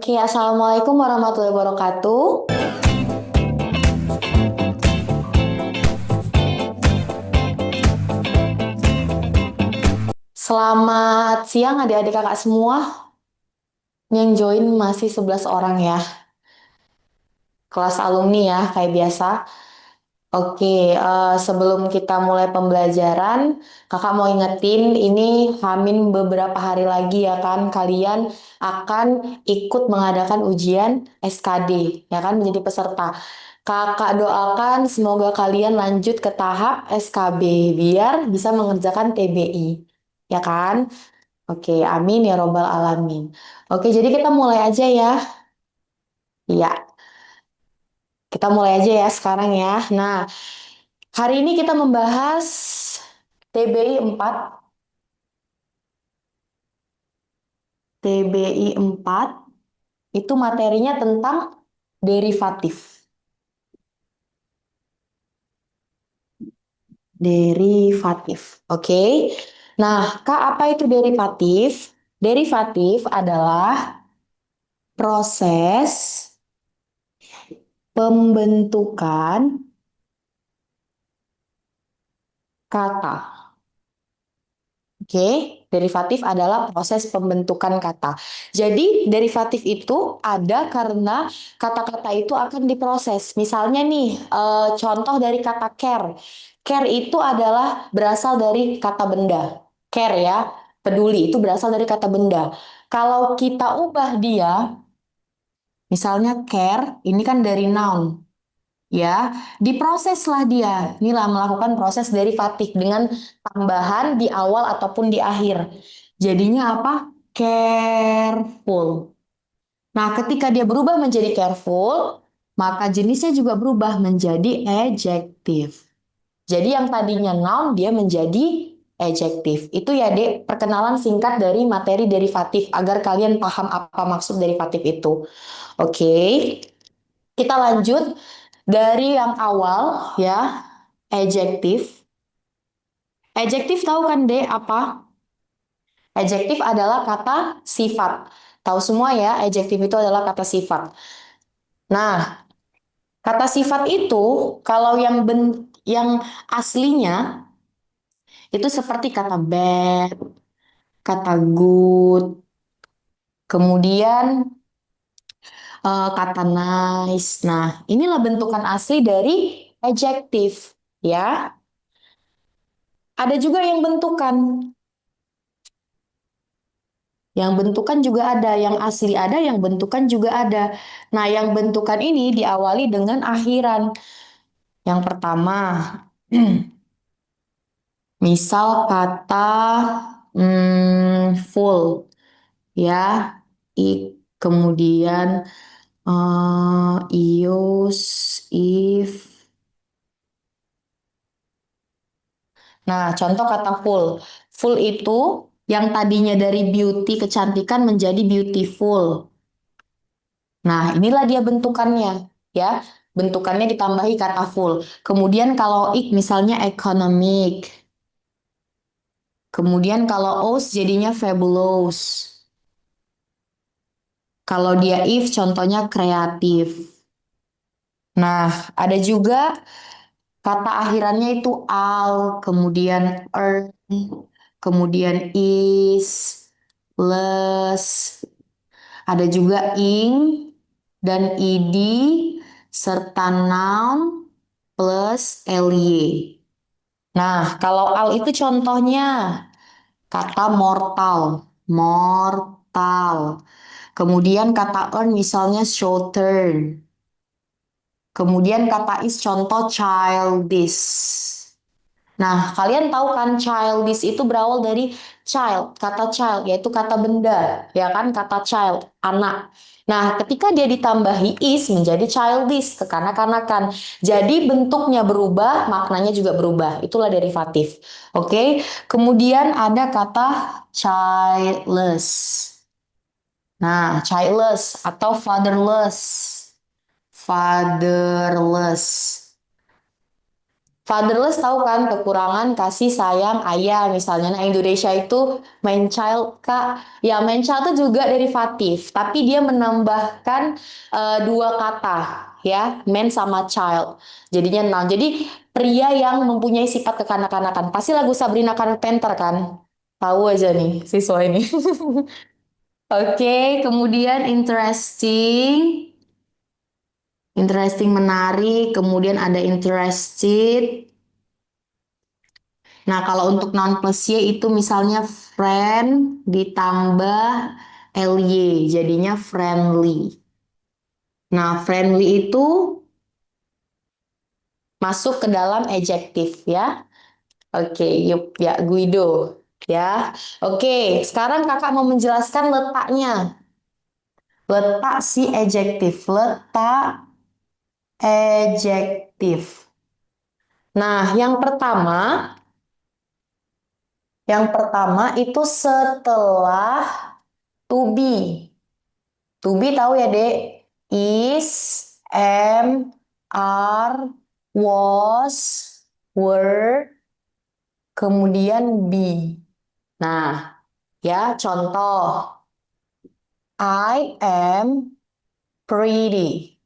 Oke, Assalamualaikum warahmatullahi wabarakatuh. Selamat siang adik-adik kakak semua. Yang join masih 11 orang ya. Kelas alumni ya, kayak biasa. Oke, sebelum kita mulai pembelajaran, kakak mau ingetin ini Hamin beberapa hari lagi ya kan, kalian akan ikut mengadakan ujian SKD, ya kan, menjadi peserta. Kakak doakan semoga kalian lanjut ke tahap SKB, biar bisa mengerjakan TBI, ya kan? Oke, amin ya robbal alamin. Oke, jadi kita mulai aja ya. Iya, kita mulai aja ya sekarang ya. Nah, hari ini kita membahas TBI 4. TBI 4 itu materinya tentang derivatif. Derivatif. Oke. Nah, Kak, apa itu derivatif? Derivatif adalah proses pembentukan kata. Oke, derivatif adalah proses pembentukan kata. Jadi, derivatif itu ada karena kata-kata itu akan diproses. Misalnya nih, contoh dari kata care. Care itu adalah berasal dari kata benda. Care ya, peduli itu berasal dari kata benda. Kalau kita ubah dia, misalnya care, ini kan dari noun. Ya, diproseslah dia. Inilah melakukan proses derivatif dengan tambahan di awal ataupun di akhir. Jadinya apa? Careful. Nah, ketika dia berubah menjadi careful, maka jenisnya juga berubah menjadi adjective. Jadi yang tadinya noun dia menjadi adjective. Itu ya, Dek, perkenalan singkat dari materi derivatif agar kalian paham apa maksud derivatif itu. Oke. Kita lanjut dari yang awal ya, adjektif. Adjektif tahu kan deh apa? Adjektif adalah kata sifat. Tahu semua ya, adjektif itu adalah kata sifat. Nah, kata sifat itu kalau yang aslinya itu seperti kata bad, kata good, kemudian kata nice. Nah, inilah bentukan asli dari adjektif ya. Ada juga yang bentukan. Yang bentukan juga ada, yang asli ada, yang bentukan juga ada. Nah, yang bentukan ini diawali dengan akhiran. Yang pertama, misal kata full, ya, kemudian use, if. Nah, contoh kata full. Full itu yang tadinya dari beauty, kecantikan menjadi beautiful. Nah, inilah dia bentukannya, ya. Bentukannya ditambahi kata full. Kemudian kalau misalnya economic. Kemudian kalau os jadinya fabulous. Kalau dia if contohnya kreatif. Nah, ada juga kata akhirannya itu al, kemudian earn, kemudian is, less. Ada juga ing dan id serta noun plus ly. Nah, kalau al itu contohnya kata mortal, mortal. Kemudian kata earn misalnya shorter. Kemudian kata is contoh childish. Nah, kalian tahu kan childish itu berawal dari child, kata child yaitu kata benda, ya kan, kata child, anak. Nah, ketika dia ditambahi is menjadi childish, kekanak-kanakan. Jadi bentuknya berubah, maknanya juga berubah. Itulah derivatif. Oke. Kemudian ada kata childless. Nah, childless atau fatherless. Fatherless. Fatherless tahu kan, kekurangan kasih sayang ayah misalnya. Nah, Indonesia itu man child Kak. Ya, man child itu juga derivatif, tapi dia menambahkan dua kata ya, man sama child. Jadinya noun. Jadi pria yang mempunyai sifat kekanak-kanakan. Pasti lagu Sabrina Carpenter kan? Tahu aja nih siswa ini. Oke, kemudian interesting. Interesting menarik, kemudian ada interested. Nah, kalau untuk noun plus Y itu misalnya friend ditambah ly, jadinya friendly. Nah, friendly itu masuk ke dalam adjektif ya. Oke, yuk ya Guido ya. Oke, sekarang kakak mau menjelaskan letaknya. Letak si adjektif, letak adjektif. Nah, yang pertama itu setelah to be. To be tahu ya, Dek? Is, am, are, was, were, kemudian be. Nah, ya contoh. I am pretty.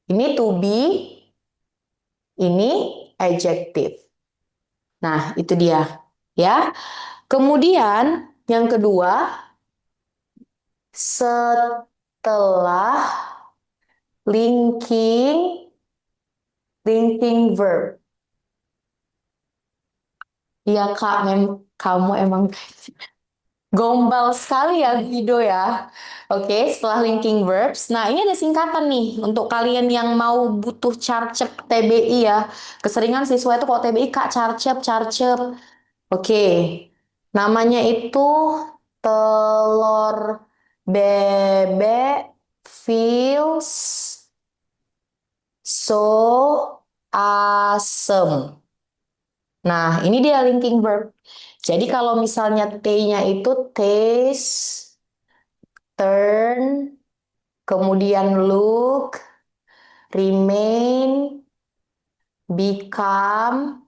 Ini to be, ini adjective. Nah, itu dia. Ya. Kemudian yang kedua, setelah linking linking verb. Iya Kak, kamu emang gombal sekali ya Guido ya. Oke, setelah linking verbs. Nah, ini ada singkatan nih untuk kalian yang mau butuh carcep TBI ya. Keseringan siswa itu kok TBI Kak carcep, carcep. Oke, namanya itu telur bebek feels so asem. Nah, ini dia linking verb. Jadi kalau misalnya T-nya itu taste, turn, kemudian look, remain, become,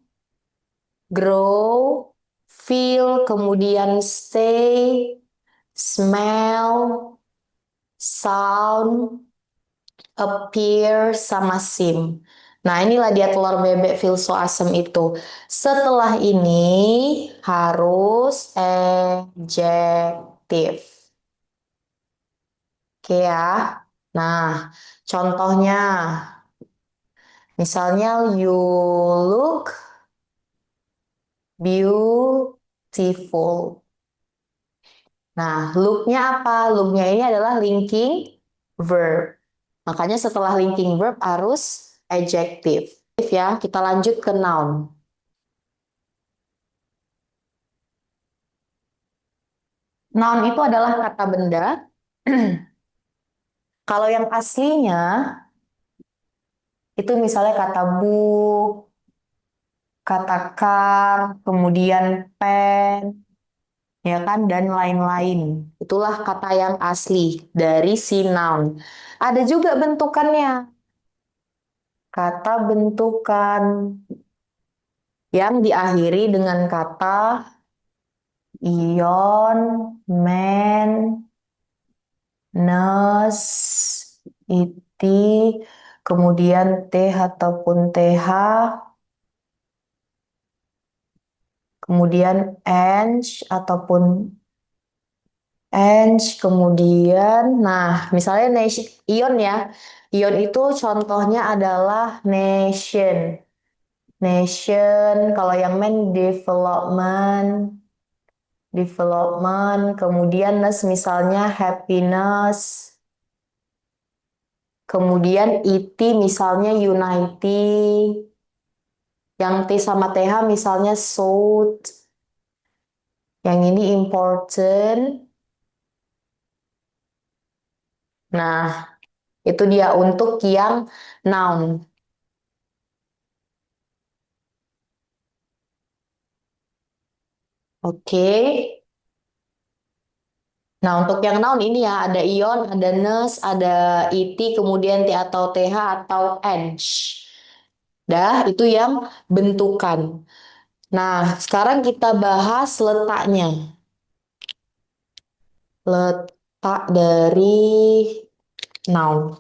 grow, feel, kemudian stay, smell, sound, appear, sama seem. Nah, inilah dia telur bebek feel so asem itu. Setelah ini harus adjektif. Oke ya. Nah, contohnya misalnya you look beautiful. Nah, look-nya apa? Look-nya ini adalah linking verb. Makanya setelah linking verb harus adjektif. Ya, kita lanjut ke noun. Noun itu adalah kata benda. Kalau yang aslinya itu misalnya kata book, kata car, kemudian pen, ya kan, dan lain-lain. Itulah kata yang asli dari si noun. Ada juga bentukannya. Kata bentukan yang diakhiri dengan kata ion, men, nes, iti, kemudian th ataupun th, kemudian eng ataupun eng, kemudian, nah misalnya ion ya, ion itu contohnya adalah nation, nation, kalau yang men development, development, kemudian nes misalnya happiness, kemudian IT misalnya unity, yang T sama TH misalnya sought, yang ini important. Nah, itu dia untuk yang noun. Oke. Nah, untuk yang noun ini ya, ada ion, ada nes, ada IT, kemudian T atau TH atau eng. Dah, itu yang bentukan. Nah, sekarang kita bahas letaknya. Letak dari noun.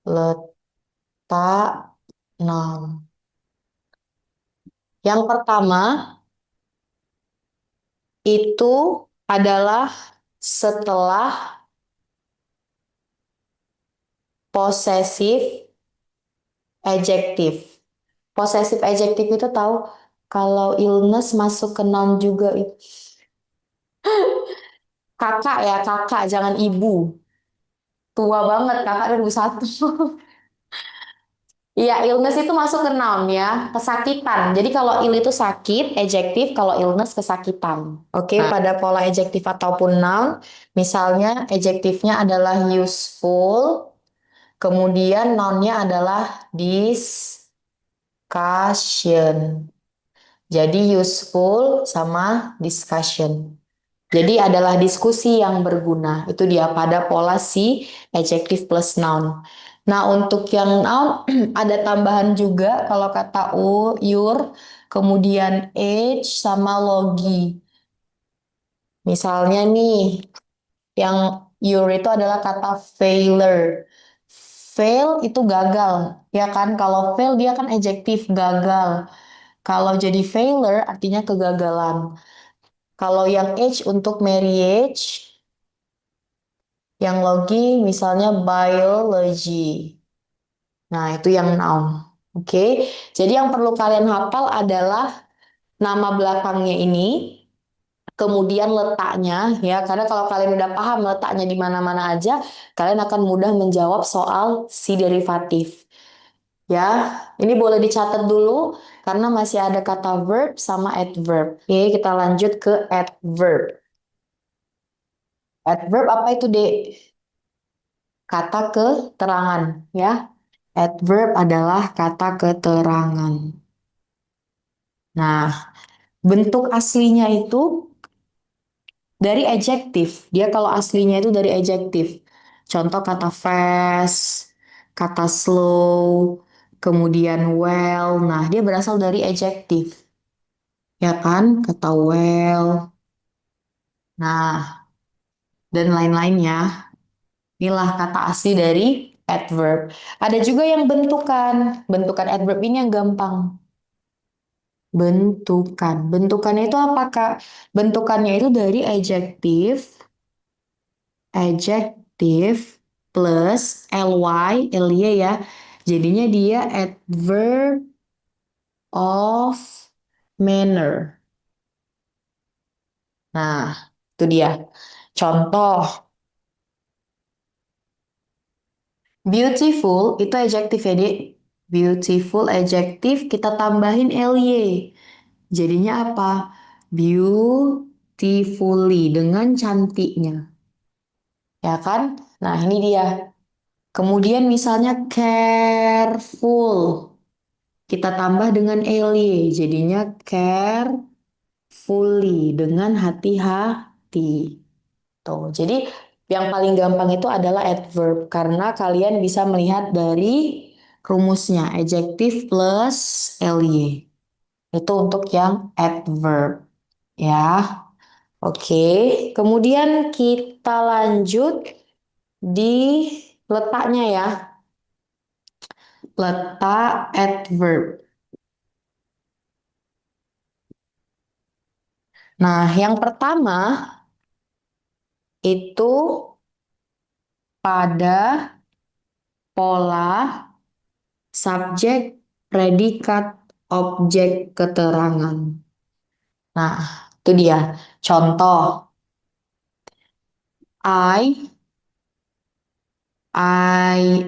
Letak noun. Yang pertama itu adalah setelah possessive adjective. Possessive adjective itu tahu kalau illness masuk ke noun juga. Kakak ya, kakak, jangan ibu. Tua banget, kakak 2001. Iya, illness itu masuk ke noun ya, kesakitan. Jadi kalau ill itu sakit, adjektif, kalau illness kesakitan. Oke, pada pola adjektif ataupun noun, misalnya adjektifnya adalah useful, kemudian nounnya adalah discussion. Jadi useful sama discussion. Jadi adalah diskusi yang berguna. Itu dia pada pola si adjective plus noun. Nah, untuk yang noun ada tambahan juga kalau kata your, kemudian age sama logi. Misalnya nih, yang your itu adalah kata failure. Fail itu gagal, ya kan? Kalau fail dia kan adjektif gagal. Kalau jadi failure artinya kegagalan. Kalau yang age untuk marriage, yang logi misalnya biology. Nah, itu yang noun. Oke. Jadi yang perlu kalian hafal adalah nama belakangnya ini, kemudian letaknya ya. Karena kalau kalian udah paham letaknya di mana-mana aja, kalian akan mudah menjawab soal si derivatif. Ya, ini boleh dicatat dulu karena masih ada kata verb sama adverb. Oke, kita lanjut ke adverb. Adverb apa itu, Dek? Kata keterangan, ya. Adverb adalah kata keterangan. Nah, bentuk aslinya itu dari adjektif. Dia kalau aslinya itu dari adjektif. Contoh kata fast, kata slow, kemudian well. Nah, dia berasal dari adjektif. Ya kan? Kata well. Nah, dan lain-lainnya. Inilah kata asli dari adverb. Ada juga yang bentukan. Bentukan adverb ini yang gampang. Bentukan. Bentukannya itu apa, Kak? Bentukannya itu dari adjektif plus ly ya. Jadinya dia adverb of manner. Nah, itu dia. Contoh, beautiful itu adjektif ya, Dek. Beautiful adjektif kita tambahin ly. Jadinya apa? Beautifully dengan cantiknya. Ya kan? Nah, ini dia. Kemudian misalnya careful. Kita tambah dengan ly. Jadinya carefully dengan hati-hati. Tuh. Jadi yang paling gampang itu adalah adverb karena kalian bisa melihat dari rumusnya adjektif plus ly. Itu untuk yang adverb. Ya. Oke, kemudian kita lanjut di letaknya ya. Letak adverb. Nah, yang pertama itu pada pola subjek, predikat, objek keterangan. Nah, itu dia. Contoh, I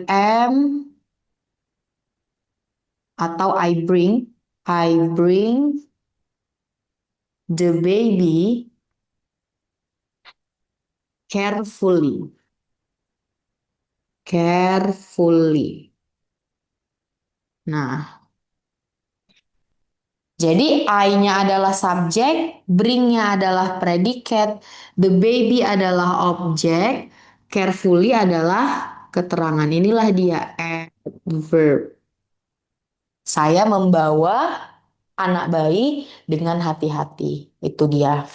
am atau I bring the baby carefully. Carefully. Nah, jadi I-nya adalah subjek, bring-nya adalah predikat, the baby adalah objek, carefully adalah keterangan. Inilah dia adverb. Saya membawa anak bayi dengan hati-hati. Itu dia.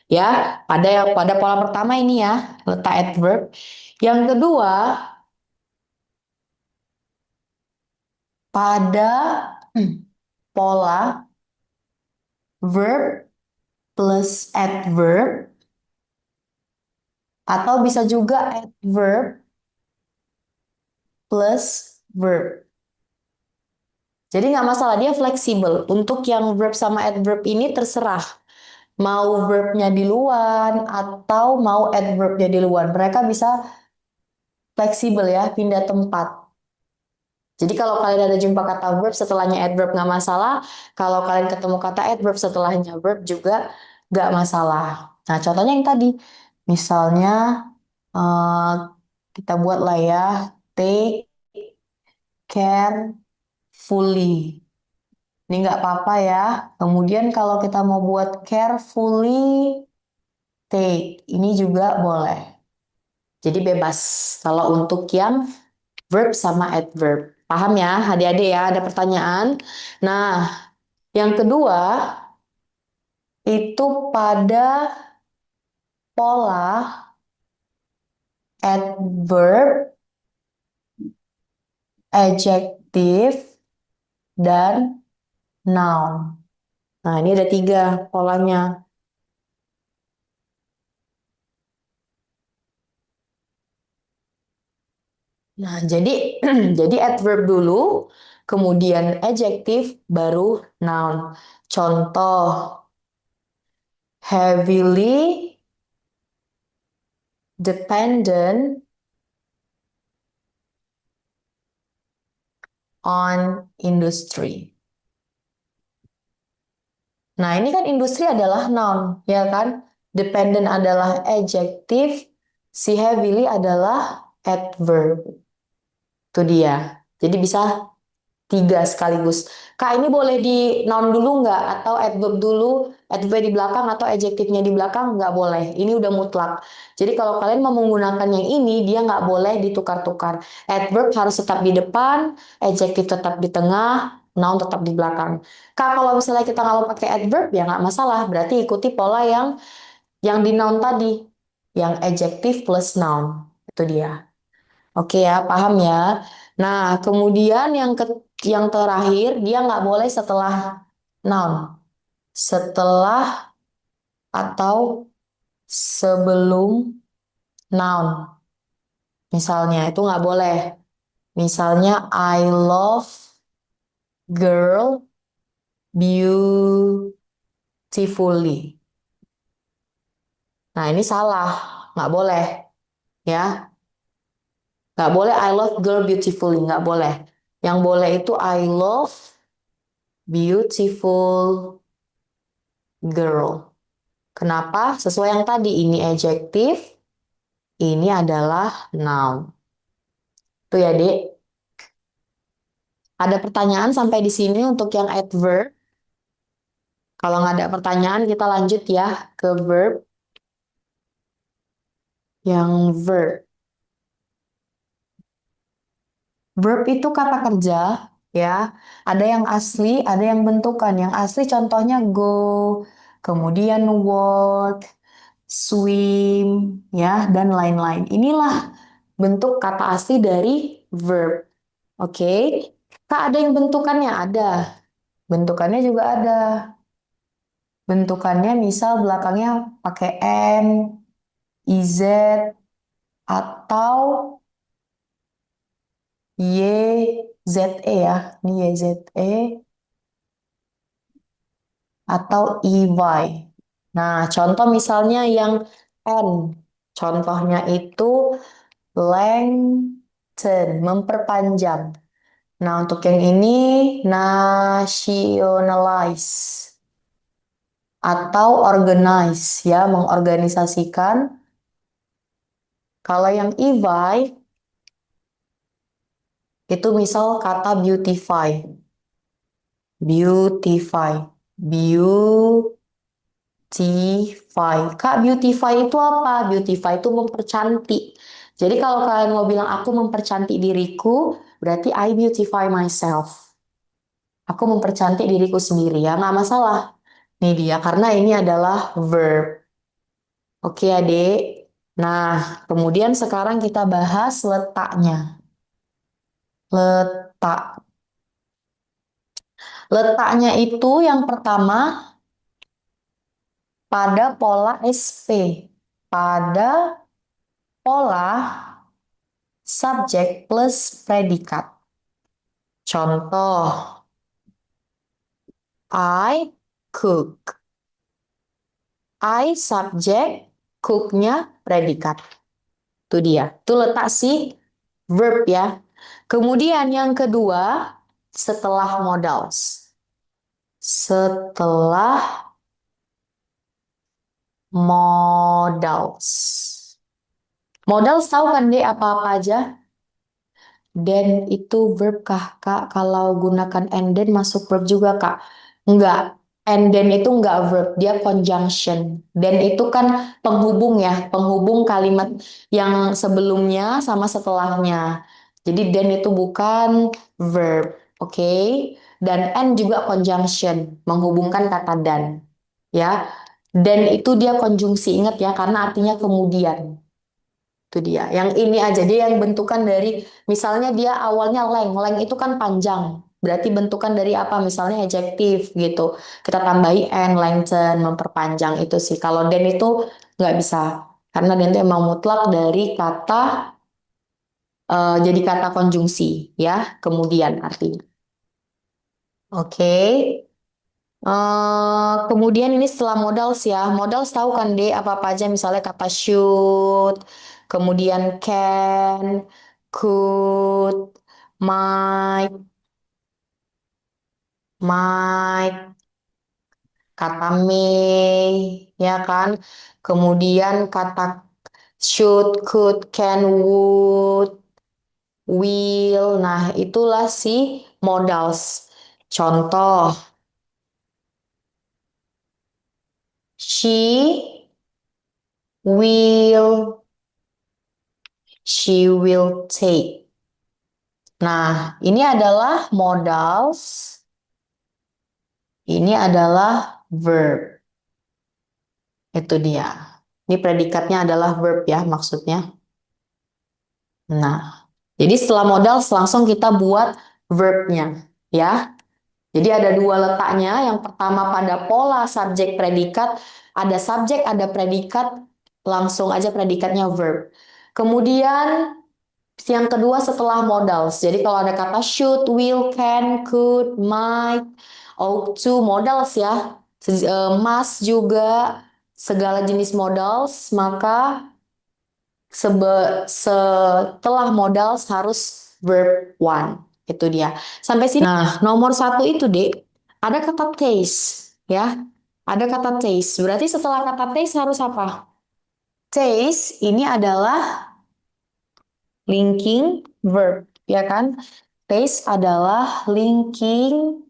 Ya, pada pola pertama ini ya, letak adverb. Yang kedua, pada pola verb plus adverb atau bisa juga adverb plus verb. Jadi nggak masalah, dia fleksibel. Untuk yang verb sama adverb ini terserah. Mau verbnya di luar atau mau adverbnya di luar. Mereka bisa fleksibel ya, pindah tempat. Jadi kalau kalian ada jumpa kata verb setelahnya adverb nggak masalah. Kalau kalian ketemu kata adverb setelahnya verb juga nggak masalah. Nah contohnya yang tadi. Misalnya eh, kita buat lah ya. Take care fully. Ini nggak apa-apa ya. Kemudian kalau kita mau buat carefully take. Ini juga boleh. Jadi bebas kalau untuk yang verb sama adverb. Paham ya adik-adik ya, ada pertanyaan. Nah, yang kedua itu pada pola adverb, adjective, dan noun. Nah, ini ada tiga polanya. Nah, jadi jadi adverb dulu, kemudian adjective, baru noun. Contoh, heavily dependent on industry. Nah, ini kan industri adalah noun, ya kan? Dependent adalah adjective, si heavily adalah adverb. Itu dia. Jadi bisa tiga sekaligus. Kak, ini boleh di noun dulu nggak? Atau adverb dulu, adverb di belakang atau adjektifnya di belakang? Nggak boleh. Ini udah mutlak. Jadi kalau kalian mau menggunakan yang ini, dia nggak boleh ditukar-tukar. Adverb harus tetap di depan, adjektif tetap di tengah, noun tetap di belakang. Kak, kalau misalnya kita nggak mau pakai adverb, ya nggak masalah. Berarti ikuti pola yang di noun tadi. Yang adjektif plus noun. Itu dia. Oke ya, paham ya. Nah, kemudian yang terakhir dia nggak boleh setelah noun, setelah atau sebelum noun. Misalnya itu nggak boleh. Misalnya I love girl beautifully. Nah, ini salah, nggak boleh ya. Nggak boleh I love girl beautifully, nggak boleh. Yang boleh itu I love beautiful girl. Kenapa? Sesuai yang tadi, ini adjektif, ini adalah noun. Tuh ya, Dek. Ada pertanyaan sampai di sini untuk yang adverb. Kalau nggak ada pertanyaan, kita lanjut ya ke verb. Yang verb. Verb itu kata kerja, ya. Ada yang asli, ada yang bentukan. Yang asli contohnya go, kemudian walk, swim, ya, dan lain-lain. Inilah bentuk kata asli dari verb. Oke. Kak, ada yang bentukannya? Ada. Bentukannya juga ada. Bentukannya misal belakangnya pakai N, IZ, atau YZE ya. Ini YZE atau EY. Nah, contoh misalnya yang N. Contohnya itu lengthen, memperpanjang. Nah, untuk yang ini nationalize atau organize ya, mengorganisasikan. Kalau yang EY itu misal kata beautify, beautify, beautify. Kak, beautify itu apa? Beautify itu mempercantik. Jadi kalau kalian mau bilang aku mempercantik diriku, berarti I beautify myself. Aku mempercantik diriku sendiri ya, nggak masalah. Nih dia, karena ini adalah verb. Oke adik. Nah, kemudian sekarang kita bahas letaknya. Letak. Letaknya itu yang pertama pada pola SP. Pada pola subjek plus predikat. Contoh, I cook. I subjek, cook-nya predikat. Itu dia. Itu letak si verb ya. Kemudian yang kedua, setelah modals. Setelah modals. Modals tahu kan deh apa-apa aja? Dan itu verb kah, Kak? Kalau gunakan and then masuk verb juga, Kak? Enggak. And then itu enggak verb, dia conjunction. Dan itu kan penghubung ya, penghubung kalimat yang sebelumnya sama setelahnya. Jadi then itu bukan verb, oke? Dan and juga conjunction, menghubungkan kata dan. Ya. Dan itu dia konjungsi, ingat ya, karena artinya kemudian. Itu dia. Yang ini aja dia yang bentukan dari misalnya dia awalnya leng. Leng itu kan panjang. Berarti bentukan dari apa? Misalnya adjektif gitu. Kita tambahi n, lengthen, memperpanjang itu sih. Kalau den itu nggak bisa. Karena den itu emang mutlak dari kata jadi kata konjungsi ya. Kemudian artinya. Oke. Kemudian ini setelah modals ya. Modals tahu kan deh apa-apa aja misalnya kata should, kemudian can, could, might, might, kata may, ya kan? Kemudian kata should, could, can, would, will. Nah, itulah si modals. Contoh, she will She will take. Nah, ini adalah modals. Ini adalah verb. Itu dia. Ini predikatnya adalah verb ya maksudnya. Nah, jadi setelah modals langsung kita buat verbnya ya. Jadi ada dua letaknya. Yang pertama pada pola subjek predikat. Ada subjek, ada predikat. Langsung aja predikatnya verb. Kemudian yang kedua setelah modals. Jadi kalau ada kata should, will, can, could, might, ought to, modals ya. Must juga segala jenis modals, maka setelah modals harus verb one. Itu dia. Sampai sini. Nah, nomor satu itu, Dek, ada kata taste ya. Ada kata taste. Berarti setelah kata taste harus apa? Taste ini adalah linking verb, ya kan? Taste adalah linking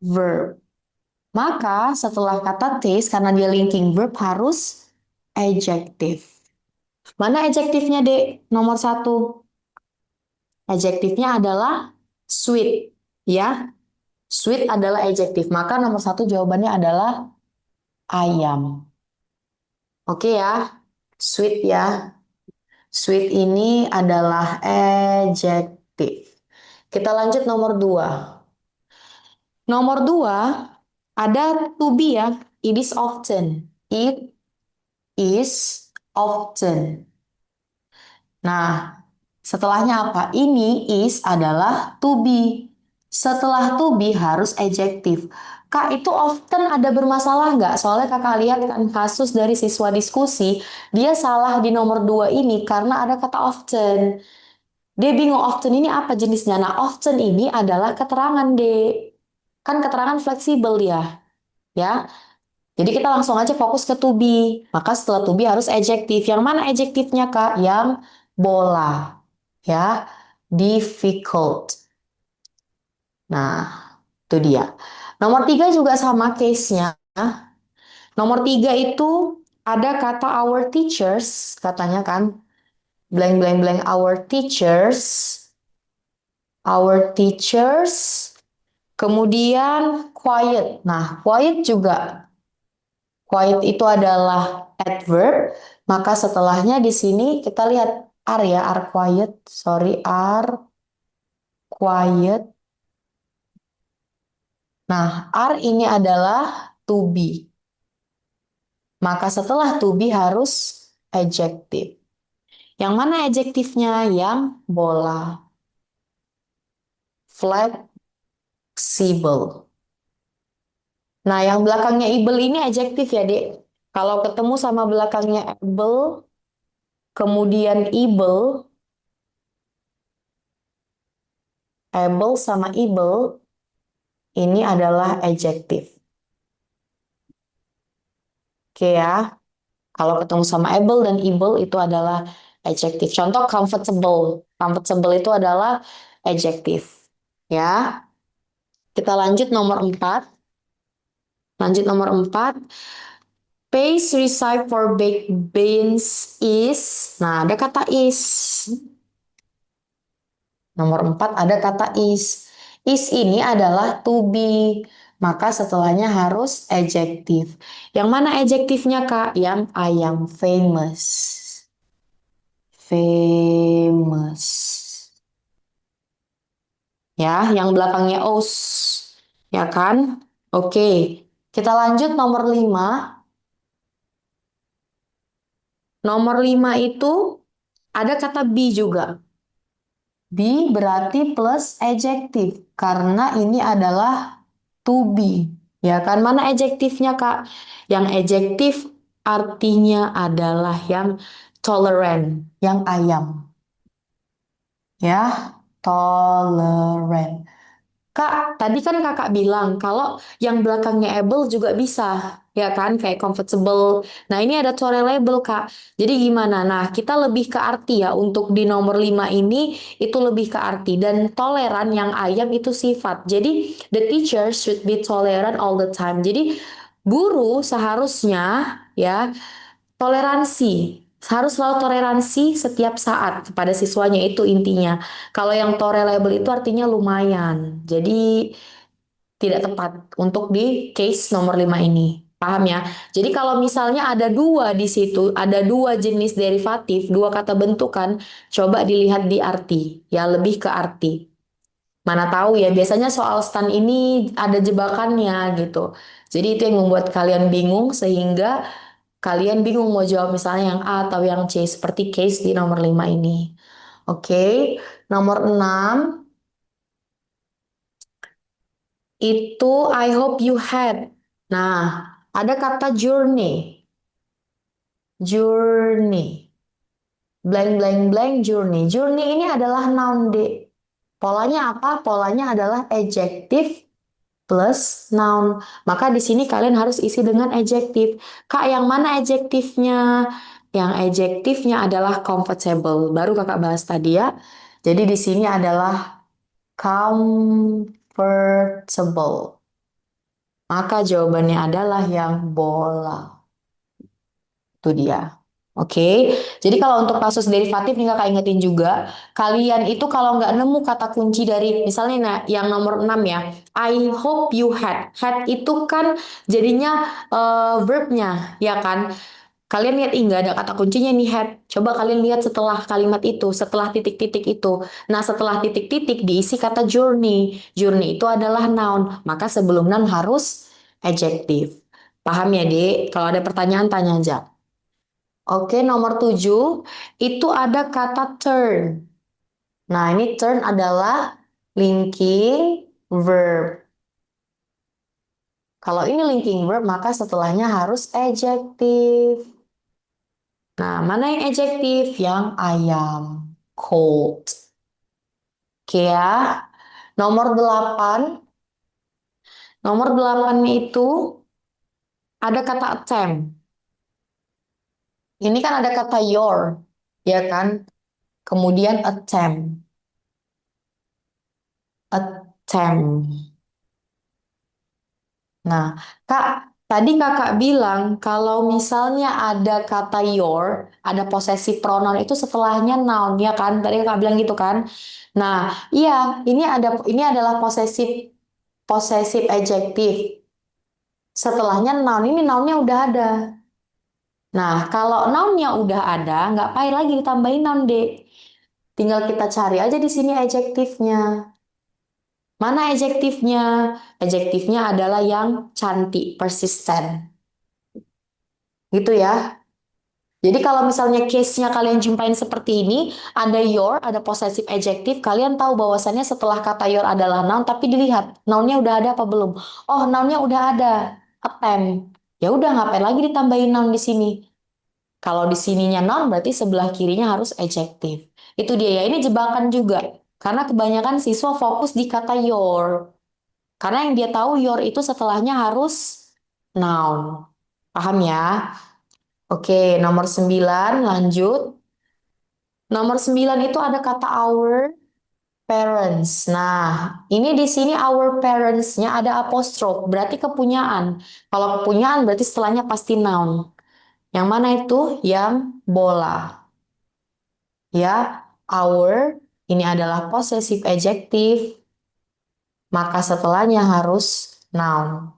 verb. Maka setelah kata taste, karena dia linking verb harus adjective. Mana adjektifnya, Dek? Nomor satu. Adjektifnya adalah sweet, ya. Sweet adalah adjektif. Maka nomor satu jawabannya adalah ayam. Oke ya, sweet ya. Sweet ini adalah adjektif. Kita lanjut nomor dua. Nomor dua, ada to be ya. It is often. It is often. Nah, setelahnya apa? Ini is adalah to be. Setelah to be harus adjektif. Kak, itu often ada bermasalah nggak? Soalnya kakak lihat kan kasus dari siswa diskusi, dia salah di nomor dua ini karena ada kata often. Dia bingung often ini apa jenisnya. Nah, often ini adalah keterangan, Dek. Kan keterangan fleksibel ya. Ya. Jadi kita langsung aja fokus ke to be. Maka setelah to be harus adjektif. Yang mana adjektifnya, Kak? Yang bola. Ya. Difficult. Nah, itu dia. Nomor tiga juga sama case-nya. Nomor tiga itu ada kata our teachers, katanya kan. Blank, blank, blank, our teachers. Our teachers Kemudian quiet. Nah, quiet juga. Quiet itu adalah adverb, maka setelahnya di sini kita lihat are ya, are quiet. Sorry, are quiet. Nah, are ini adalah to be. Maka setelah to be harus adjective. Yang mana adjektifnya? Yang bola. Flexible. Nah, yang belakangnya able ini adjektif ya, Dek. Kalau ketemu sama belakangnya able, kemudian able sama able, ini adalah adjektif. Oke ya. Kalau ketemu sama able dan able itu adalah adjektif. Contoh comfortable. Comfortable itu adalah adjektif. Ya. Kita lanjut nomor 4. Lanjut nomor 4. Paste recipe for baked beans is. Nah, ada kata is. Nomor 4 ada kata is. Is ini adalah to be. Maka setelahnya harus adjektif. Yang mana adjektifnya, Kak? Yang I am famous. Famous. Ya, yang belakangnya os. Ya kan? Oke. Kita lanjut nomor 5. Nomor 5 itu ada kata be juga. Be berarti plus adjektif. Karena ini adalah to be. Ya kan? Mana adjektifnya, Kak? Yang adjektif artinya adalah yang tolerant. Yang ayam. Ya, tolerant. Kak, tadi kan kakak bilang kalau yang belakangnya able juga bisa, ya kan? Kayak comfortable. Nah, ini ada tolerable, Kak. Jadi gimana? Nah, kita lebih ke arti ya. Untuk di nomor 5 ini, itu lebih ke arti. Dan toleran yang ayam itu sifat. Jadi, the teacher should be tolerant all the time. Jadi, guru seharusnya ya toleransi. Harus selalu toleransi setiap saat kepada siswanya itu intinya. Kalau yang tolerable itu artinya lumayan. Jadi tidak tepat untuk di case nomor 5 ini. Paham ya? Jadi kalau misalnya ada dua di situ, ada dua jenis derivatif, dua kata bentukan, coba dilihat di arti. Ya, lebih ke arti. Mana tahu ya, biasanya soal stan ini ada jebakannya gitu. Jadi itu yang membuat kalian bingung sehingga kalian bingung mau jawab misalnya yang A atau yang C seperti case di nomor 5 ini. Oke, nomor 6 itu I hope you had. Nah, ada kata journey. Journey. Blank blank blank journey. Journey ini adalah noun D. Polanya apa? Polanya adalah adjective plus noun. Maka di sini kalian harus isi dengan adjektif. Kak, yang mana adjektifnya? Yang adjektifnya adalah comfortable. Baru kakak bahas tadi ya. Jadi di sini adalah comfortable. Maka jawabannya adalah yang bola. Itu dia. Oke, jadi kalau untuk kasus derivatif nih kakak ingetin juga, kalian itu kalau nggak nemu kata kunci dari misalnya yang nomor 6 ya, I hope you had. Had itu kan jadinya verbnya, ya kan? Kalian lihat nggak ada kata kuncinya nih had. Coba kalian lihat setelah kalimat itu, setelah titik-titik itu. Nah setelah titik-titik diisi kata journey. Journey itu adalah noun, maka sebelum noun harus adjektif. Paham ya, Dek? Kalau ada pertanyaan tanya aja. Oke, nomor 7 itu ada kata turn. Nah, ini turn adalah linking verb. Kalau ini linking verb, maka setelahnya harus adjektif. Nah, mana yang adjektif? Yang ayam. Cold. Oke ya. Nomor 8. Nomor 8 itu ada kata attempt. Ini kan ada kata your. Ya kan? Kemudian attempt. Attempt. Nah, Kak, tadi kakak bilang kalau misalnya ada kata your, ada posesif pronoun itu setelahnya noun, ya kan? Tadi kakak bilang gitu kan? Nah, iya, ini adalah posesif possessive adjective. Setelahnya noun, ini nounnya udah ada. Nah, kalau nounnya udah ada, nggak payah lagi ditambahin noun, Dek. Tinggal kita cari aja di sini adjektifnya. Mana adjektifnya? Adjektifnya adalah yang cantik, persisten. Gitu ya. Jadi kalau misalnya case-nya kalian jumpain seperti ini, ada your, ada possessive adjective, kalian tahu bahwasannya setelah kata your adalah noun, tapi dilihat nounnya udah ada apa belum? Oh, nounnya udah ada, attempt. Ya udah, ngapain lagi ditambahin noun di sini? Kalau di sininya noun, berarti sebelah kirinya harus adjective. Itu dia ya, ini jebakan juga. Karena kebanyakan siswa fokus di kata your. Karena yang dia tahu your itu setelahnya harus noun. Paham ya? Oke, nomor 9 lanjut. Nomor 9 itu ada kata our parents. Nah, ini di sini our parents-nya ada apostrof, berarti kepunyaan. Kalau kepunyaan berarti setelahnya pasti noun. Yang mana itu? Yang bola. Ya, our ini adalah possessive adjective, maka setelahnya harus noun.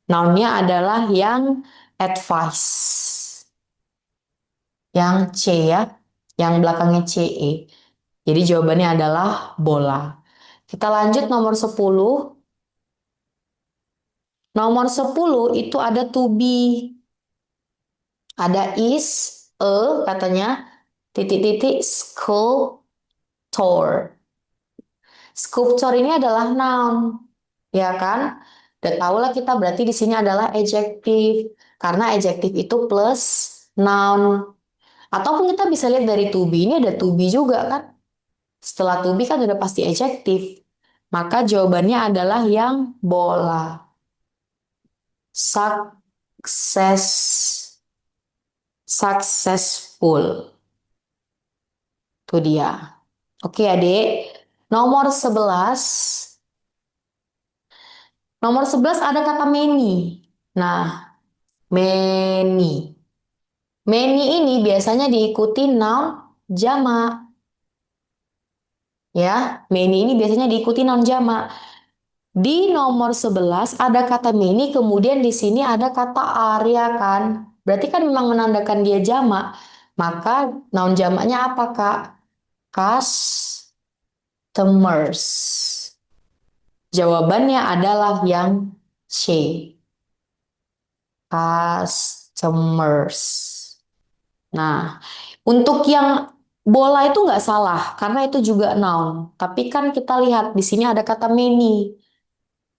Nounnya adalah yang advice. Yang C ya, yang belakangnya CE. Jadi jawabannya adalah bola. Kita lanjut nomor 10. Nomor 10 itu ada to be. Ada is, katanya, titik-titik, sculptor. Sculptor ini adalah noun, ya kan? Udah tahu lah kita berarti di sini adalah adjective. Karena adjective itu plus noun. Ataupun kita bisa lihat dari to be, ini ada to be juga kan? Setelah to be kan udah pasti adjective. Maka jawabannya adalah yang bola. Success. Successful. Itu dia. Oke adik. Nomor 11. Nomor 11 ada kata many. Nah, many. Many ini biasanya diikuti noun jamak. Ya, many ini biasanya diikuti noun jamak. Di nomor 11 ada kata many, kemudian di sini ada kata area kan. Berarti kan memang menandakan dia jamak. Maka noun jamaknya apa, Kak? Customers. Jawabannya adalah yang C. Customers. Nah, untuk yang bola itu nggak salah, karena itu juga noun. Tapi kan kita lihat di sini ada kata many.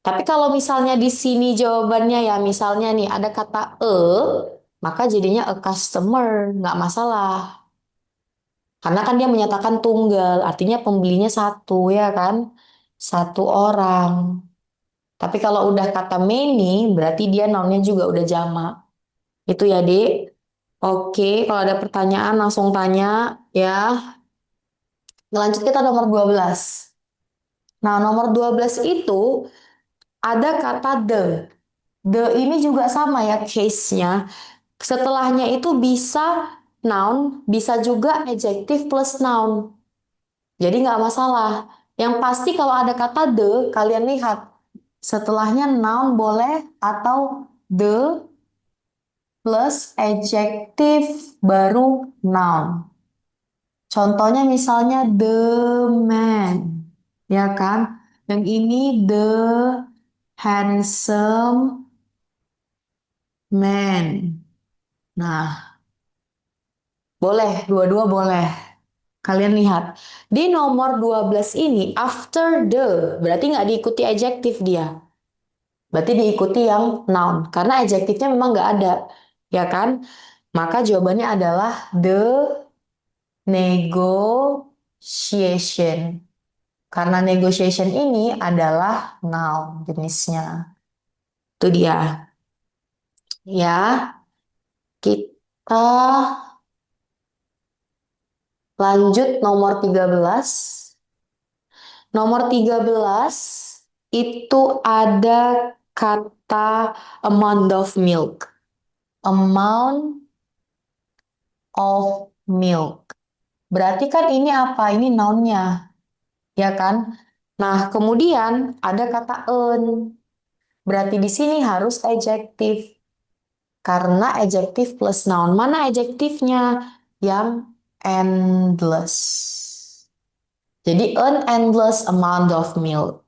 Tapi kalau misalnya di sini jawabannya ya misalnya nih ada kata maka jadinya a customer, nggak masalah. Karena kan dia menyatakan tunggal, artinya pembelinya satu ya kan? Satu orang. Tapi kalau udah kata many, berarti dia nounnya juga udah jamak. Itu ya, Dek. Oke, kalau ada pertanyaan langsung tanya ya. Lanjut kita nomor 12. Nah, nomor 12 itu ada kata the. The ini juga sama ya case-nya. Setelahnya itu bisa noun, bisa juga adjective plus noun. Jadi nggak masalah. Yang pasti kalau ada kata the, kalian lihat. Setelahnya noun boleh atau the plus adjective baru noun. Contohnya misalnya the man, ya kan? Yang ini the handsome man. Nah, boleh, dua-dua boleh. Kalian lihat, di nomor 12 ini, after the, berarti nggak diikuti adjektif dia. Berarti diikuti yang noun. Karena adjektifnya memang nggak ada. Ya kan? Maka jawabannya adalah the negotiation. Karena negotiation ini adalah noun jenisnya. Itu dia. Ya, kita lanjut nomor 13. Nomor 13 itu ada kata amount of milk. Amount of milk. Berarti kan ini apa? Ini nounnya. Ya kan? Nah, kemudian ada kata earn. Berarti di sini harus adjektif. Karena adjektif plus noun. Mana adjektifnya? Yang endless. Jadi an endless amount of milk.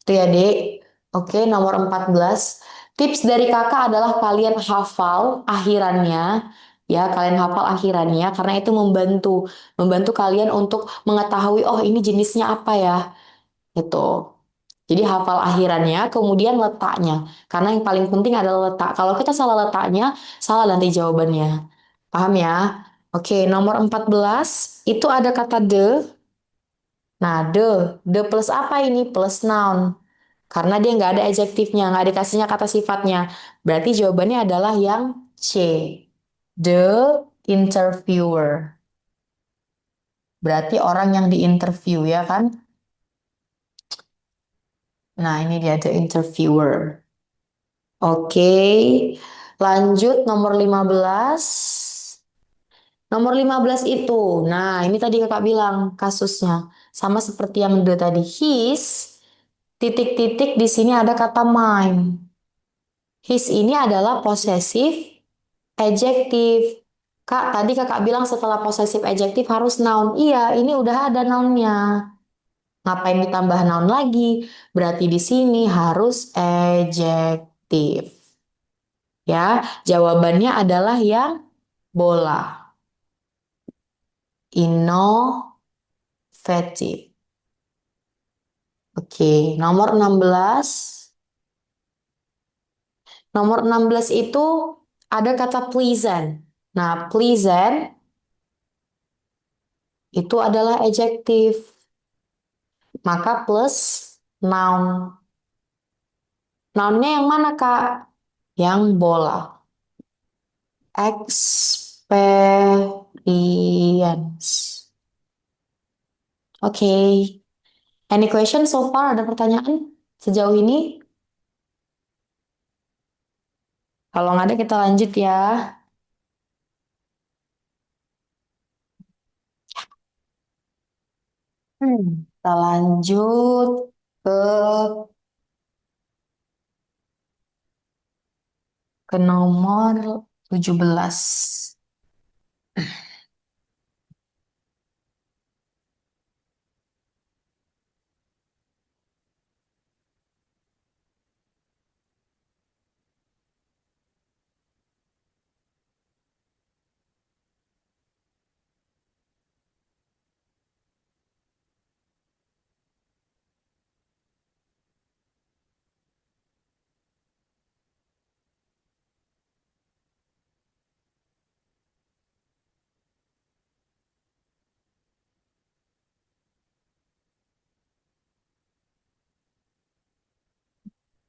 Itu ya, Dek. Oke, nomor 14. Tips dari kakak adalah kalian hafal akhirannya. Ya, kalian hafal akhirannya karena itu membantu kalian untuk mengetahui oh ini jenisnya apa ya. Itu. Jadi hafal akhirannya, kemudian letaknya. Karena yang paling penting adalah letak. Kalau kita salah letaknya, salah nanti jawabannya. Paham ya? Oke, nomor 14 itu ada kata the. Nah, the plus apa ini? Plus noun. Karena dia nggak ada adjektifnya, nggak dikasihnya kata sifatnya. Berarti jawabannya adalah yang C. The interviewer. Berarti orang yang diinterview ya kan? Nah, ini dia the interviewer. Oke, lanjut nomor 15. Nomor 15 itu, nah ini tadi kakak bilang kasusnya. Sama seperti yang the tadi. His, titik-titik di sini ada kata mine. His ini adalah possessive adjektif. Kak, tadi kakak bilang setelah possessive adjektif harus noun. Iya, ini udah ada nounnya. Ngapain ditambah noun lagi? Berarti di sini harus adjektif. Ya, jawabannya adalah yang bola. Innovative. Oke, nomor 16. Nomor 16 itu ada kata pleasant. Nah, pleasant itu adalah adjektif. Maka plus noun. Nounnya yang mana, Kak? Yang bola. Experience. Oke. Any question so far? Ada pertanyaan sejauh ini? Kalau nggak ada kita lanjut ya. Kita lanjut ke nomor 17.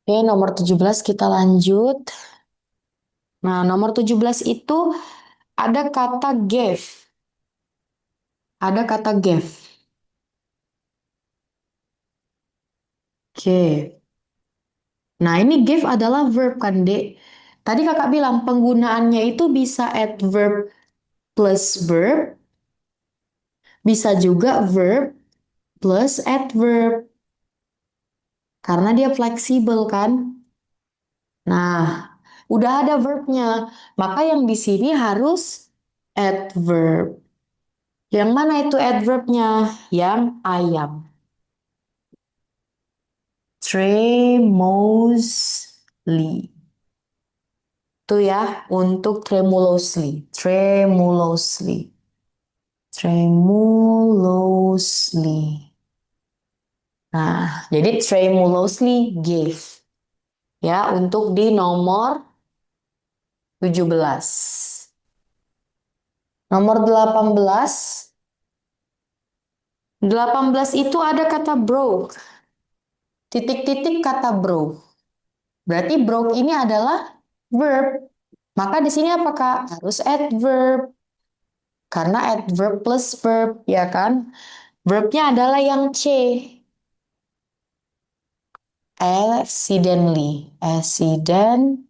Oke, nomor 17 kita lanjut. Nah, nomor 17 itu ada kata gave. Ada kata gave. Oke. Nah, ini give adalah verb kan, Dek? Tadi kakak bilang penggunaannya itu bisa adverb plus verb, bisa juga verb plus adverb. Karena dia fleksibel kan? Nah, udah ada verbnya. Maka yang di sini harus adverb. Yang mana itu adverbnya? Yang ayam. Tremulously. Itu ya untuk tremulously. Tremulously. Tremulously. Nah, jadi tremulously gave. Ya, untuk di nomor 17. Nomor 18. 18 itu ada kata broke. Titik-titik kata broke. Berarti broke ini adalah verb. Maka di sini apakah harus adverb? Karena adverb plus verb, ya kan? Verbnya adalah yang C. Accidentally. Accidentally.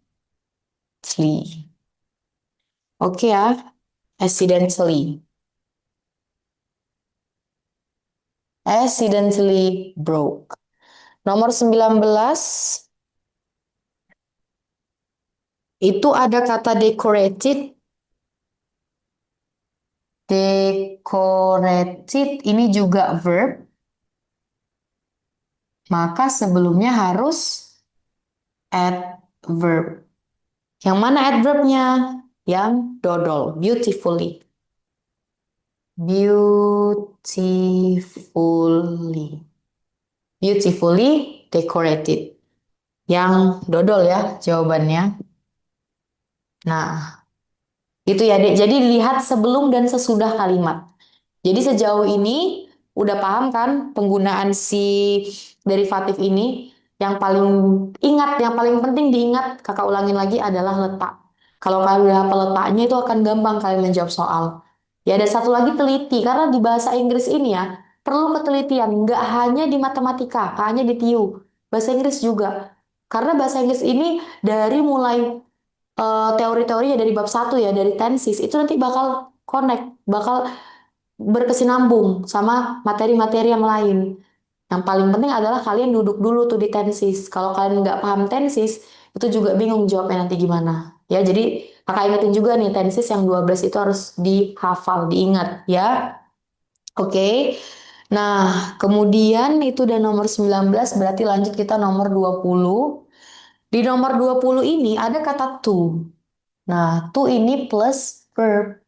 Oke ya. Accidentally. Accidentally broke. Nomor 19 itu ada kata decorated. Decorated ini juga verb, maka sebelumnya harus adverb. Yang mana adverbnya? Yang dodol, beautifully. Beautifully. Beautifully decorated. Yang dodol ya jawabannya. Nah, itu ya, Dek. Jadi lihat sebelum dan sesudah kalimat. Jadi sejauh ini udah paham kan penggunaan si derivatif ini? Yang paling ingat, yang paling penting diingat, kakak ulangin lagi adalah letak. Kalau kalian udah hafal letaknya itu akan gampang kalian menjawab soal. Ya ada satu lagi teliti, karena di bahasa Inggris ini ya perlu ketelitian, nggak hanya di matematika, nggak hanya di TIU, bahasa Inggris juga. Karena bahasa Inggris ini dari mulai teori-teorinya dari bab satu ya, dari tenses, itu nanti bakal connect, bakal berkesinambung sama materi-materi yang lain. Yang paling penting adalah kalian duduk dulu tuh di tensis. Kalau kalian nggak paham tensis, itu juga bingung jawabnya nanti gimana. Ya, jadi kakak ingetin juga nih, tensis yang 12 itu harus dihafal, diingat ya. Oke. Nah, kemudian itu udah nomor 19, berarti lanjut kita nomor 20. Di nomor 20 ini ada kata to. Nah, to ini plus verb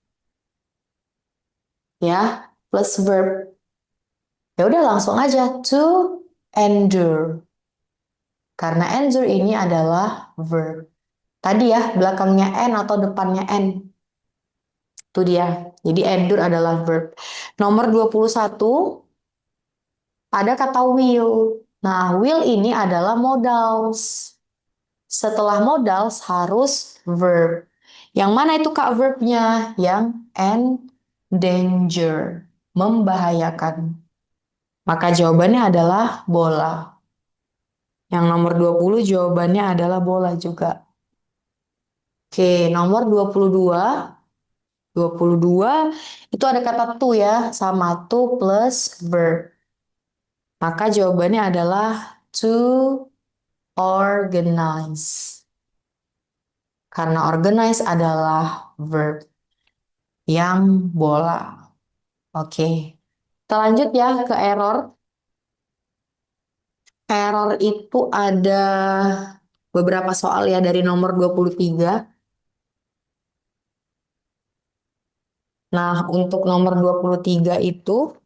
ya, plus verb. Ya udah langsung aja to endure. Karena endure ini adalah verb. Tadi ya belakangnya n atau depannya n. Itu dia. Jadi endure adalah verb. Nomor 21 ada kata will. Nah, will ini adalah modals. Setelah modals harus verb. Yang mana itu Kak verbnya? Yang endanger. Membahayakan. Maka jawabannya adalah bola. Yang nomor 20 jawabannya adalah bola juga. Oke, nomor 22. 22 itu ada kata to ya, sama to plus verb. Maka jawabannya adalah to organize. Karena organize adalah verb yang bola. Oke. Kita lanjut ya ke error. Error itu ada beberapa soal ya dari nomor 23. Nah, untuk nomor 23 itu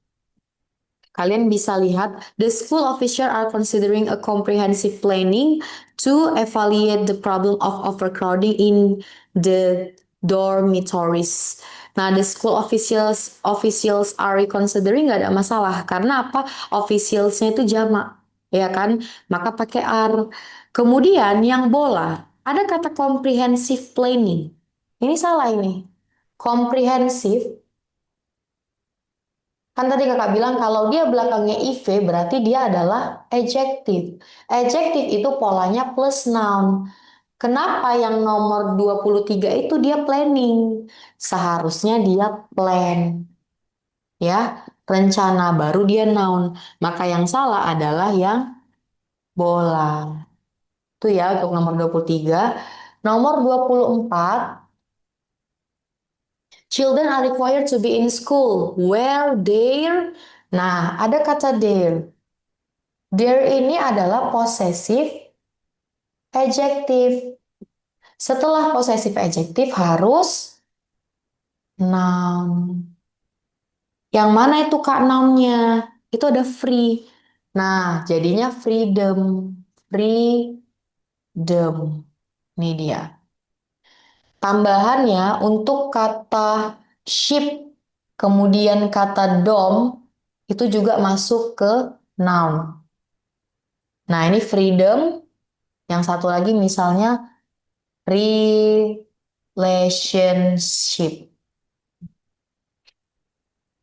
kalian bisa lihat, the school official are considering a comprehensive planning to evaluate the problem of overcrowding in the dormitories. Nah, the school officials are considering nggak ada masalah karena apa? Officialsnya itu jamak, ya kan? Maka pakai are. Kemudian yang bola ada kata comprehensive planning. Ini salah ini. Comprehensive. Kan tadi kakak bilang kalau dia belakangnya IV berarti dia adalah adjective. Adjective itu polanya plus noun. Kenapa yang nomor 23 itu dia planning? Seharusnya dia plan. Ya, rencana baru dia noun. Maka yang salah adalah yang bola. Itu ya untuk nomor 23. Nomor 24, children are required to be in school. Where there? Nah, ada kata there. There ini adalah possessive adjective. Setelah possessive adjective harus noun. Yang mana itu Kak nounnya? Itu ada free. Nah, jadinya freedom. Freedom. Ini dia. Tambahannya untuk kata ship, kemudian kata dom, itu juga masuk ke noun. Nah, ini freedom. Yang satu lagi misalnya relationship.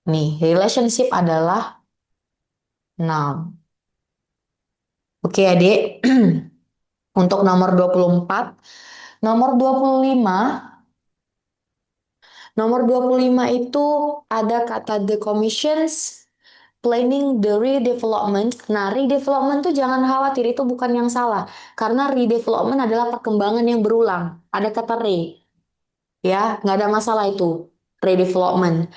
Nih, relationship adalah noun. Oke, Adik. Untuk nomor 24, nomor 25, nomor 25 itu ada kata the commissions. planning the redevelopment. Nah, redevelopment tuh jangan khawatir, itu bukan yang salah. Karena redevelopment adalah perkembangan yang berulang. Ada kata re, ya, nggak ada masalah itu. Redevelopment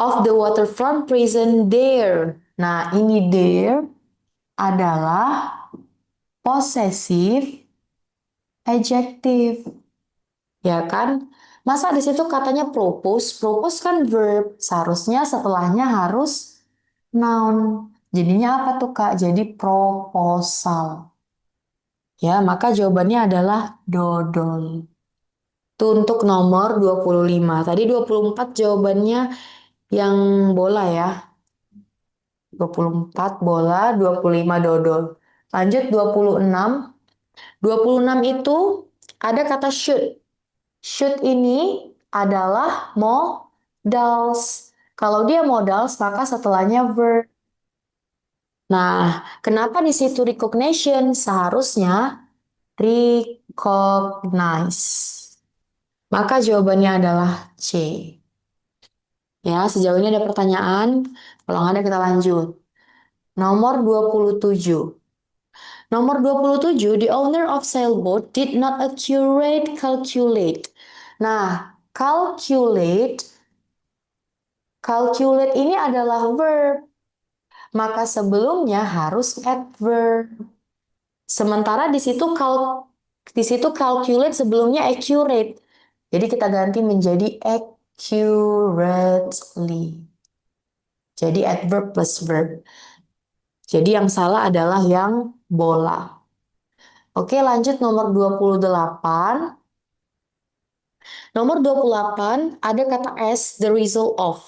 of the waterfront prison there. Nah, ini there adalah possessive adjective, ya kan? Masa di situ katanya propose, propose kan verb, seharusnya setelahnya harus noun. Jadinya apa tuh Kak? Jadi proposal. Ya, maka jawabannya adalah dodol. Itu untuk nomor 25. Tadi 24 jawabannya yang bola ya. 24 bola, 25 dodol. Lanjut 26. 26 itu ada kata should. Should ini adalah modals. Kalau dia modals, maka setelahnya verb. Nah, kenapa di situ recognition? Seharusnya recognize. Maka jawabannya adalah C. Ya, sejauh ini ada pertanyaan. Kalau nggak ada kita lanjut. Nomor 27. Nomor 27, the owner of sailboat did not accurate calculate. Nah, calculate, calculate ini adalah verb. Maka sebelumnya harus adverb. Sementara di situ calculate sebelumnya accurate. Jadi kita ganti menjadi accurately. Jadi adverb plus verb. Jadi yang salah adalah yang bola. Oke, lanjut nomor 28. Nomor 28 ada kata as the result of.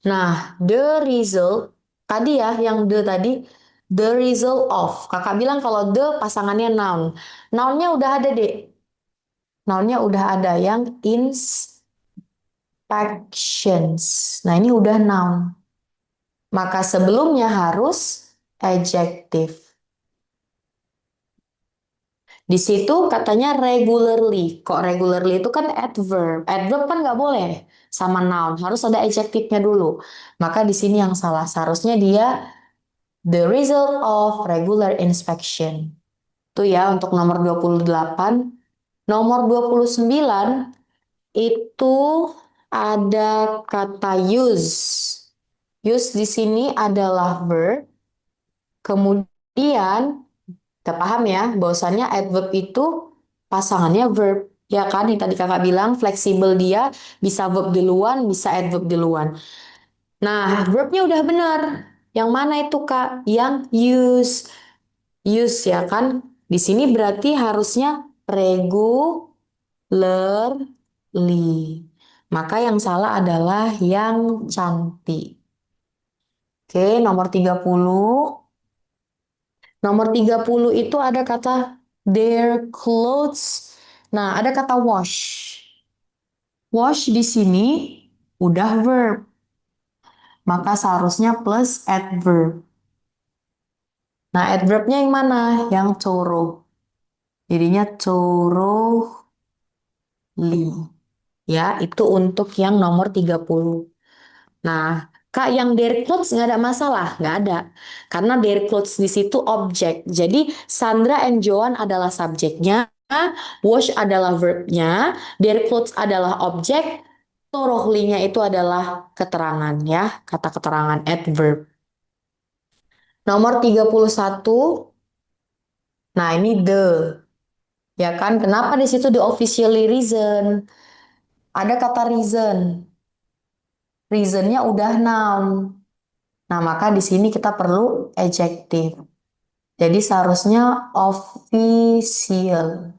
Nah, the result tadi ya yang the tadi the result of. Kakak bilang kalau the pasangannya noun. Nounnya udah ada, Dek. Nounnya udah ada yang inspections. Nah, ini udah noun. Maka sebelumnya harus adjective. Di situ katanya regularly. Kok regularly itu kan adverb. Adverb kan nggak boleh sama noun. Harus ada adjective-nya dulu. Maka di sini yang salah. Seharusnya dia the result of regular inspection. Itu ya untuk nomor 28. Nomor 29 itu ada kata use. Use di sini adalah verb. Kemudian kita paham ya, bahwasannya adverb itu pasangannya verb. Ya kan, yang tadi kakak bilang fleksibel dia bisa verb duluan, bisa adverb duluan. Nah, verbnya udah benar. Yang mana itu kak? Yang use. Use ya kan? Di sini berarti harusnya regularly. Maka yang salah adalah yang cantik. Oke, nomor 30. Nomor 30 itu ada kata their clothes. Nah, ada kata wash. Wash di sini udah verb. Maka seharusnya plus adverb. Nah, adverbnya yang mana? Yang thorough. Jadinya thoroughly. Ya, itu untuk yang nomor 30. Nah, Kak, yang their clothes nggak ada masalah, nggak ada. Karena their clothes di situ objek. Jadi Sandra and Joan adalah subjeknya, wash adalah verbnya, their clothes adalah objek, thoroughly-nya itu adalah keterangan ya, kata keterangan adverb. Nomor 31, nah ini the, ya kan? Kenapa di situ the officially reason? Ada kata reason. Reasonnya udah noun. Nah, maka di sini kita perlu adjective. Jadi seharusnya official.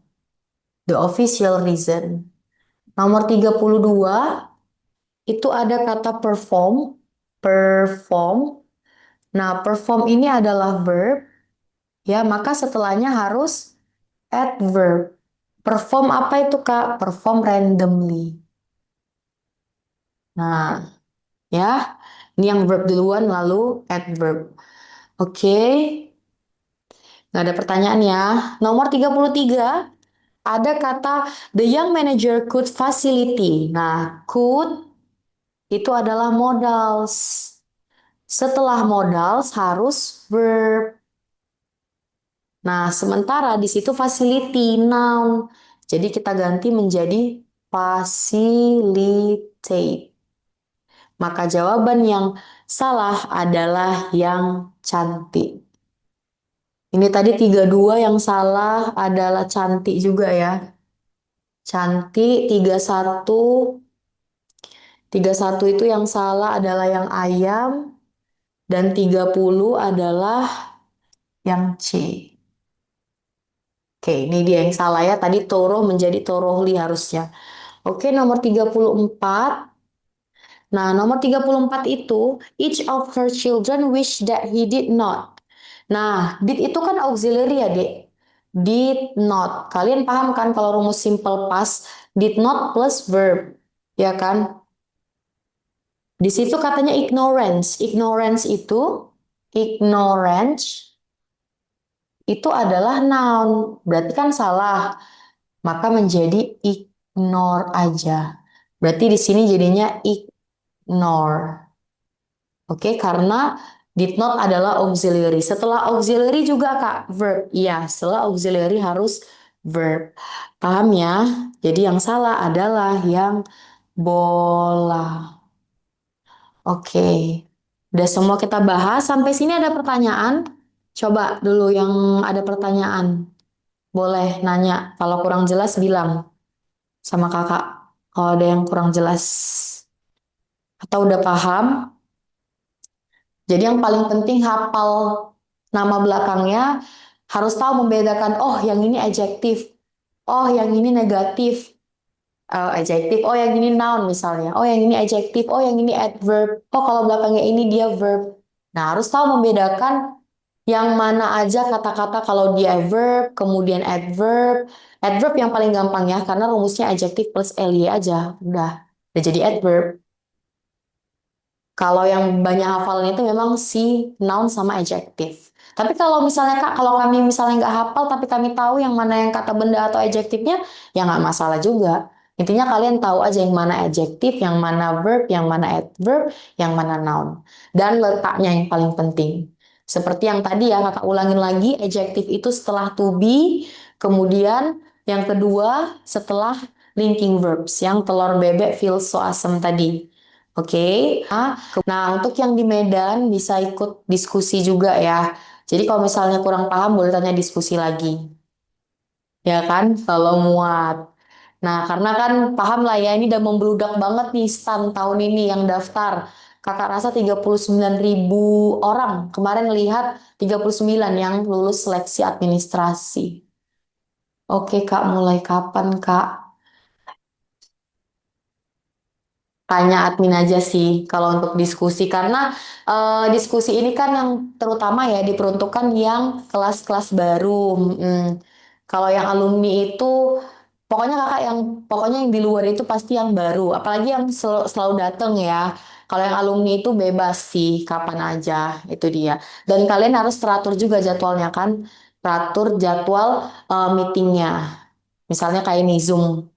The official reason. Nomor 32 itu ada kata perform. Perform. Nah, perform ini adalah verb. Ya, maka setelahnya harus adverb. Perform apa itu, Kak? Perform randomly. Nah, ya. Ini yang verb duluan lalu adverb. Oke. Nggak ada pertanyaan ya. Nomor 33 ada kata the young manager could facility. Nah, could itu adalah modals. Setelah modal harus verb. Nah, sementara di situ facility noun. Jadi kita ganti menjadi facilitate. Maka jawaban yang salah adalah yang cantik. Ini tadi 32 yang salah adalah cantik juga ya. Cantik 31. 31 itu yang salah adalah yang ayam. Dan 30 adalah yang C. Oke, ini dia yang salah ya. Tadi Toro menjadi Torohli harusnya. Oke, nomor 34. Nah, nomor 34 itu, each of her children wish that he did not. Nah, did itu kan auxiliary ya, Dek. Did not. Kalian paham kan kalau rumus simple past, did not plus verb. Ya kan? Di situ katanya ignorance. Ignorance itu adalah noun. Berarti kan salah. Maka menjadi ignore aja. Berarti di sini jadinya ignore. Oke, karena did not adalah auxiliary. Setelah auxiliary juga Kak, verb. Iya, setelah auxiliary harus verb. Paham ya? Jadi yang salah adalah yang bola. Oke. Udah semua kita bahas. Sampai sini ada pertanyaan? Coba dulu yang ada pertanyaan. Boleh nanya. Kalau kurang jelas bilang sama kakak. Kalau ada yang kurang jelas. Atau udah paham? Jadi yang paling penting hafal nama belakangnya, harus tahu membedakan, oh yang ini adjektif, oh yang ini negatif, adjektif, oh yang ini noun misalnya, oh yang ini adjektif, oh yang ini adverb, oh kalau belakangnya ini dia verb. Nah harus tahu membedakan yang mana aja kata-kata kalau dia verb, kemudian adverb. Adverb yang paling gampang ya, karena rumusnya adjektif plus ly aja, udah jadi adverb. Kalau yang banyak hafalnya itu memang si noun sama adjektif. Tapi kalau misalnya Kak, kalau kami misalnya nggak hafal tapi kami tahu yang mana yang kata benda atau adjektifnya, ya nggak masalah juga. Intinya kalian tahu aja yang mana adjektif, yang mana verb, yang mana adverb, yang mana noun. Dan letaknya yang paling penting. Seperti yang tadi ya, Kakak ulangin lagi, adjektif itu setelah to be, kemudian yang kedua setelah linking verbs, yang telur bebek feels so asem tadi. Oke. Nah, untuk yang di Medan bisa ikut diskusi juga ya. Jadi kalau misalnya kurang paham boleh tanya diskusi lagi. Ya kan? Kalau muat. Nah, karena kan paham lah ya, ini udah membludak banget nih STAN tahun ini yang daftar. Kakak rasa 39.000 orang. Kemarin lihat 39 yang lulus seleksi administrasi. Oke Kak, mulai kapan Kak? Tanya admin aja sih kalau untuk diskusi karena diskusi ini kan yang terutama ya diperuntukkan yang kelas-kelas baru. Mm. Kalau yang alumni itu pokoknya kakak yang pokoknya yang di luar itu pasti yang baru, apalagi yang selalu datang ya. Kalau yang alumni itu bebas sih kapan aja itu dia. Dan kalian harus teratur juga jadwalnya kan, teratur jadwal meetingnya. Misalnya kayak ini Zoom.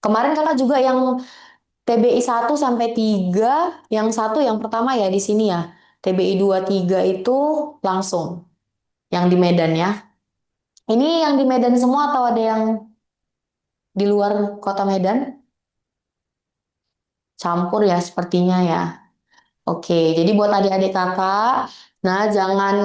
Kemarin kakak juga yang TBI 1 sampai 3, yang satu yang pertama ya di sini ya. TBI 2 3 itu langsung yang di Medan ya. Ini yang di Medan semua atau ada yang di luar kota Medan? Campur ya sepertinya ya. Oke, jadi buat adik-adik kakak, nah jangan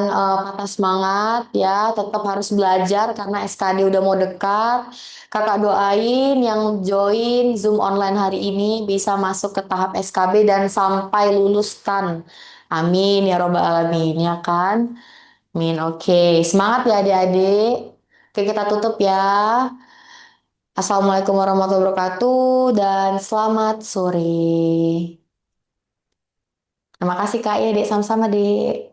patah semangat ya, tetap harus belajar karena SKD udah mau dekat. Kakak doain yang join Zoom online hari ini bisa masuk ke tahap SKB dan sampai lulus TAN. Amin ya robbal alamin ya kan. Amin. Oke, semangat ya adik-adik. Oke, kita tutup ya. Assalamualaikum warahmatullahi wabarakatuh dan selamat sore. Terima kasih Kak ya, Dek. Sama-sama, Dek.